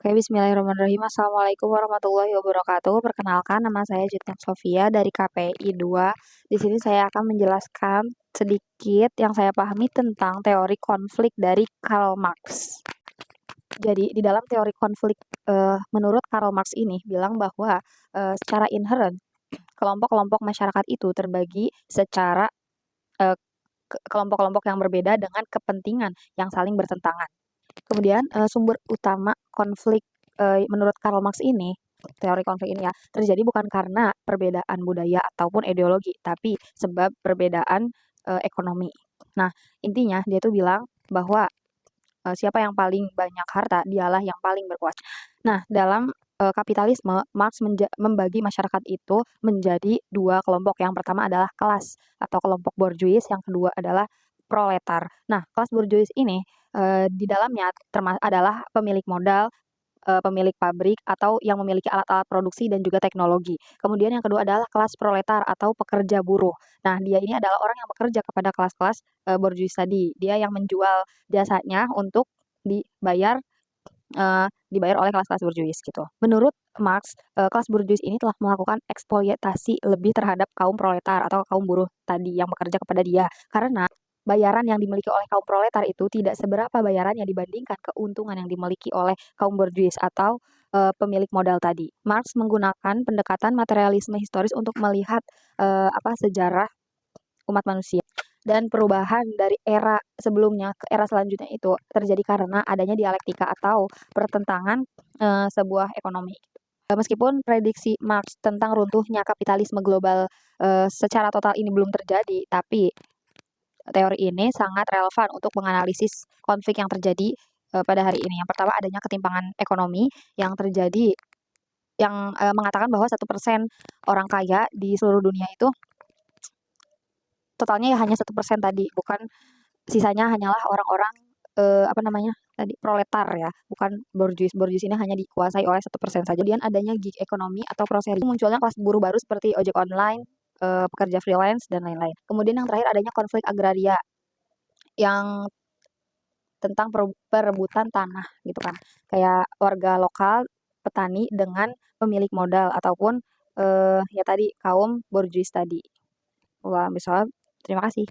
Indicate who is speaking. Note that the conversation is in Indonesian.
Speaker 1: Oke, bismillahirrahmanirrahim. Assalamualaikum warahmatullahi wabarakatuh. Perkenalkan, nama saya Jutniak Sofia dari KPI 2. Di sini saya akan menjelaskan sedikit yang saya pahami tentang teori konflik dari Karl Marx. Jadi, di dalam teori konflik, menurut Karl Marx ini bilang bahwa secara inherent kelompok-kelompok masyarakat itu terbagi secara eh, kelompok-kelompok yang berbeda dengan kepentingan yang saling bertentangan. Kemudian sumber utama konflik menurut Karl Marx ini, teori konflik ini ya, terjadi bukan karena perbedaan budaya ataupun ideologi, tapi sebab perbedaan ekonomi. Nah, intinya dia tuh bilang bahwa siapa yang paling banyak harta, dialah yang paling berkuasa. Nah, dalam kapitalisme, Marx membagi masyarakat itu menjadi dua kelompok. Yang pertama adalah kelas atau kelompok borjuis, yang kedua adalah proletar. Nah, kelas borjuis ini di dalamnya adalah pemilik modal, pemilik pabrik atau yang memiliki alat-alat produksi dan juga teknologi. Kemudian yang kedua adalah kelas proletar atau pekerja buruh. Nah, dia ini adalah orang yang bekerja kepada kelas-kelas borjuis tadi. Dia yang menjual jasanya untuk dibayar oleh kelas-kelas borjuis gitu. Menurut Marx, kelas borjuis ini telah melakukan eksploitasi lebih terhadap kaum proletar atau kaum buruh tadi yang bekerja kepada dia. Karena bayaran yang dimiliki oleh kaum proletar itu tidak seberapa bayaran yang dibandingkan keuntungan yang dimiliki oleh kaum borjuis atau pemilik modal tadi. Marx menggunakan pendekatan materialisme historis untuk melihat sejarah umat manusia. Dan perubahan dari era sebelumnya ke era selanjutnya itu terjadi karena adanya dialektika atau pertentangan sebuah ekonomi. Meskipun prediksi Marx tentang runtuhnya kapitalisme global secara total ini belum terjadi, tapi teori ini sangat relevan untuk menganalisis konflik yang terjadi pada hari ini. Yang pertama, adanya ketimpangan ekonomi yang terjadi, yang mengatakan bahwa 1% orang kaya di seluruh dunia itu totalnya ya hanya 1% tadi, bukan sisanya hanyalah orang-orang tadi proletar ya, bukan borjuis. Borjuis ini hanya dikuasai oleh 1% saja. Kemudian adanya gig ekonomi atau proseri, munculnya kelas buruh baru seperti ojek online, pekerja freelance dan lain-lain. Kemudian yang terakhir adanya konflik agraria yang tentang perebutan tanah gitu kan. Kayak warga lokal, petani dengan pemilik modal ataupun ya tadi kaum borjuis tadi. Wah, misalnya terima kasih.